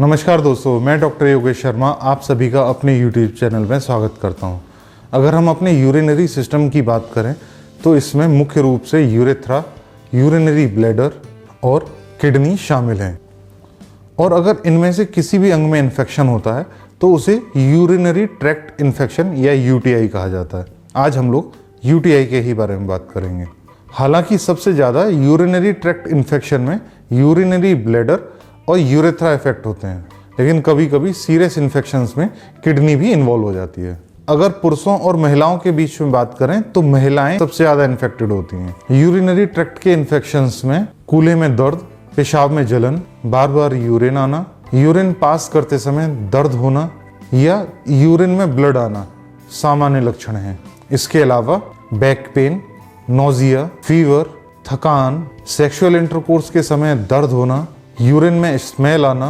नमस्कार दोस्तों, मैं डॉक्टर योगेश शर्मा आप सभी का अपने YouTube चैनल में स्वागत करता हूं। अगर हम अपने यूरिनरी सिस्टम की बात करें तो इसमें मुख्य रूप से यूरेथ्रा, यूरिनरी ब्लैडर और किडनी शामिल हैं। और अगर इनमें से किसी भी अंग में इन्फेक्शन होता है तो उसे यूरिनरी ट्रैक्ट इन्फेक्शन या UTI कहा जाता है। आज हम लोग UTI के ही बारे में बात करेंगे। हालांकि सबसे ज़्यादा यूरिनरी ट्रैक्ट इन्फेक्शन में यूरिनरी ब्लैडर और यूरेथ्रा इफेक्ट होते हैं, लेकिन कभी कभी सीरियस इन्फेक्शंस में किडनी भी इन्वॉल्व हो जाती है। अगर पुरुषों और महिलाओं के बीच में बात करें तो महिलाएं सबसे ज़्यादा इन्फेक्टेड होती हैं। यूरिनरी ट्रैक्ट के इन्फेक्शंस में कूल्हे में दर्द, पेशाब में जलन, बार बार यूरिन आना, यूरिन पास करते समय दर्द होना या यूरिन में ब्लड आना सामान्य लक्षण हैं। इसके अलावा बैक पेन, नोजिया, फीवर, थकान, सेक्सुअल इंटरकोर्स के समय दर्द होना, यूरिन में स्मेल आना,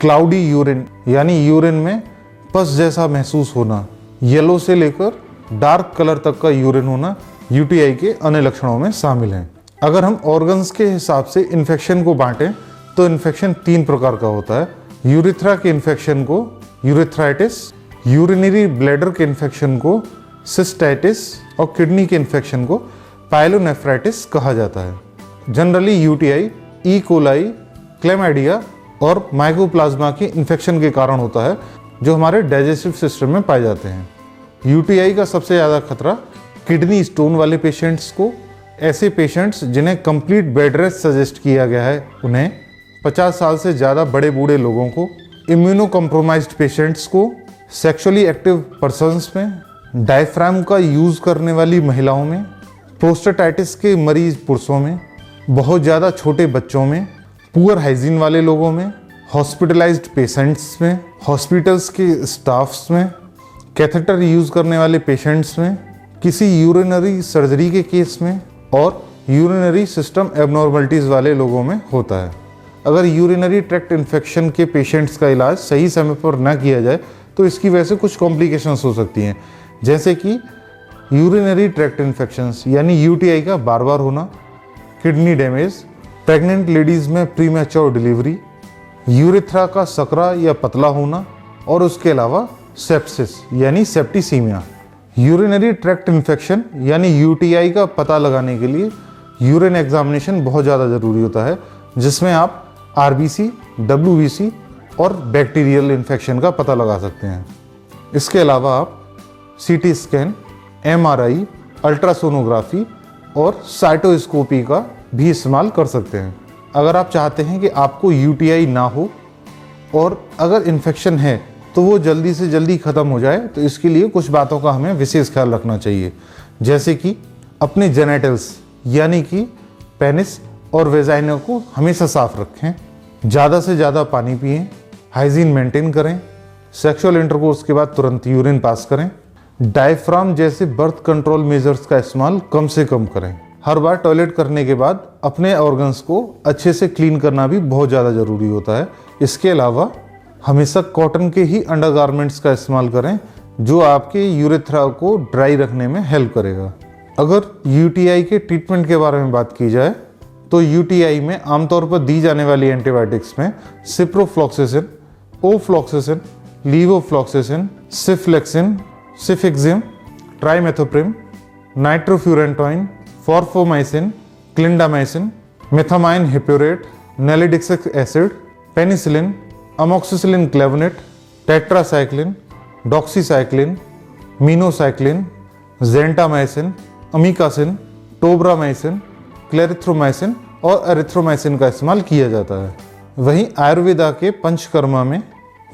क्लाउडी यूरिन यानी यूरिन में पस जैसा महसूस होना, येलो से लेकर डार्क कलर तक का यूरिन होना UTI के अन्य लक्षणों में शामिल हैं। अगर हम ऑर्गन्स के हिसाब से इन्फेक्शन को बांटें तो इन्फेक्शन 3 प्रकार का होता है। यूरेथ्रा के इन्फेक्शन को यूरेथ्राइटिस, यूरिनरी ब्लैडर के इन्फेक्शन को सिस्टाइटिस और किडनी के इन्फेक्शन को पाइलोनेफ्राइटिस कहा जाता है। Generally UTI E coli, chlamydia और माइकोप्लाज्मा के इन्फेक्शन के कारण होता है जो हमारे डाइजेस्टिव सिस्टम में पाए जाते हैं। UTI का सबसे ज़्यादा खतरा किडनी स्टोन वाले पेशेंट्स को, ऐसे पेशेंट्स जिन्हें कंप्लीट बेड रेस्ट सजेस्ट किया गया है उन्हें, 50 साल से ज़्यादा बड़े बूढ़े लोगों को, इम्यूनो कॉम्प्रोमाइज्ड पेशेंट्स को, सेक्सुअली एक्टिव पर्सन्स में, डायफ्राम का यूज़ करने वाली महिलाओं में, प्रोस्टेटाइटिस के मरीज पुरुषों में, बहुत ज़्यादा छोटे बच्चों में, पुअर हाइजीन वाले लोगों में, हॉस्पिटलाइज्ड पेशेंट्स में, हॉस्पिटल्स के स्टाफ्स में, कैथेटर यूज़ करने वाले पेशेंट्स में, किसी यूरिनरी सर्जरी के केस में और यूरिनरी सिस्टम एबनॉर्मलिटीज़ वाले लोगों में होता है। अगर यूरिनरी ट्रैक्ट इन्फेक्शन के पेशेंट्स का इलाज सही समय पर न किया जाए तो इसकी वजह से कुछ कॉम्प्लिकेशंस हो सकती हैं, जैसे कि यूरिनरी ट्रैक्ट इन्फेक्शंस यानी UTI का बार बार होना, किडनी डैमेज, प्रेग्नेंट लेडीज़ में प्रीमैच्योर डिलीवरी, यूरेथ्रा का सकरा या पतला होना और उसके अलावा सेप्सिस यानी सेप्टिसीमिया। यूरिनरी ट्रैक्ट इन्फेक्शन यानी UTI का पता लगाने के लिए यूरिन एग्जामिनेशन बहुत ज़्यादा ज़रूरी होता है, जिसमें आप RBC, WBC और बैक्टीरियल इन्फेक्शन का पता लगा सकते हैं। इसके अलावा आप CT स्कैन, MRI, अल्ट्रासोनोग्राफी और साइटोस्कोपी का भी इस्तेमाल कर सकते हैं। अगर आप चाहते हैं कि आपको UTI ना हो और अगर इन्फेक्शन है तो वो जल्दी से जल्दी ख़त्म हो जाए, तो इसके लिए कुछ बातों का हमें विशेष ख्याल रखना चाहिए, जैसे कि अपने जेनिटल्स यानी कि पेनिस और वेजाइना को हमेशा साफ रखें, ज़्यादा से ज़्यादा पानी पिएं, हाइजीन मेंटेन करें, सेक्सुअल इंटरकोर्स के बाद तुरंत यूरिन पास करें, डायफ्राम जैसे बर्थ कंट्रोल मेजर्स का इस्तेमाल कम से कम करें। हर बार टॉयलेट करने के बाद अपने ऑर्गन्स को अच्छे से क्लीन करना भी बहुत ज़्यादा ज़रूरी होता है। इसके अलावा हमेशा कॉटन के ही अंडरगारमेंट्स का इस्तेमाल करें जो आपके यूरेथ्रा को ड्राई रखने में हेल्प करेगा। अगर UTI के ट्रीटमेंट के बारे में बात की जाए तो UTI में आमतौर पर दी जाने वाली एंटीबायोटिक्स में ciprofloxacin, ofloxacin, levofloxacin, cefalexin, cefixime, trimethoprim, nitrofurantoin, fosfomycin, clindamycin, methenamine hippurate, nalidixic acid, penicillin, amoxicillin clavulanate, tetracycline, doxycycline, minocycline, gentamicin, amikacin, tobramycin, clarithromycin और एरिथ्रोमाइसिन का इस्तेमाल किया जाता है। वहीं आयुर्वेदा के पंचकर्मा में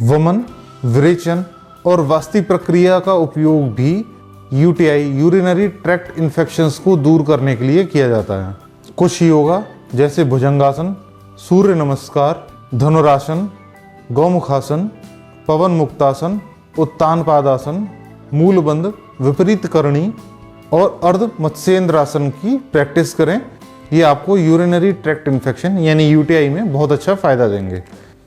वमन, विरेचन और वास्ति प्रक्रिया का उपयोग भी UTI यूरिनरी ट्रैक्ट इन्फेक्शंस को दूर करने के लिए किया जाता है। कुछ योगा जैसे भुजंगासन, सूर्य नमस्कार, धनुरासन, गौमुखासन, पवन मुक्तासन, उत्तान पादासन, मूलबंध, विपरीत करणी और अर्ध मत्स्येंद्रासन की प्रैक्टिस करें। ये आपको यूरिनरी ट्रैक्ट इन्फेक्शन यानी UTI में बहुत अच्छा फ़ायदा देंगे।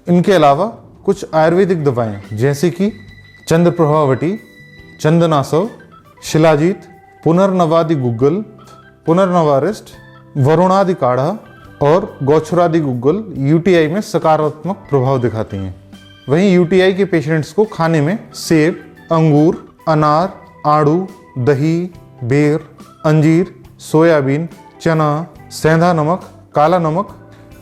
इनके अलावा कुछ आयुर्वेदिक दवाएं जैसे कि चंद्रप्रभावटी, चंदनासव, शिलाजीत, पुनर्नवादि गुग्गल, पुनर्नवारिष्ट, वरुणादि काढ़ा और गौछरादि गुग्गल UTI में सकारात्मक प्रभाव दिखाती हैं। वहीं यूटीआई के पेशेंट्स को खाने में सेब, अंगूर, अनार, आड़ू, दही, बेर, अंजीर, सोयाबीन, चना, सेंधा नमक, काला नमक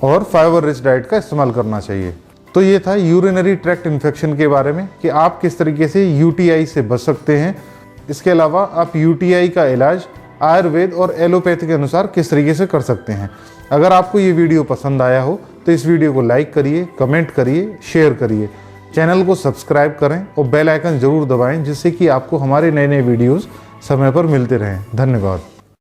और फाइबर रिच डाइट का इस्तेमाल करना चाहिए। तो ये था यूरिनरी ट्रैक्ट इन्फेक्शन के बारे में कि आप किस तरीके से यूटीआई से बच सकते हैं। इसके अलावा आप यूटीआई का इलाज आयुर्वेद और एलोपैथी के अनुसार किस तरीके से कर सकते हैं। अगर आपको ये वीडियो पसंद आया हो तो इस वीडियो को लाइक करिए, कमेंट करिए, शेयर करिए, चैनल को सब्सक्राइब करें और बेल आइकन ज़रूर दबाएं, जिससे कि आपको हमारे नए नए वीडियोज़ समय पर मिलते रहें। धन्यवाद।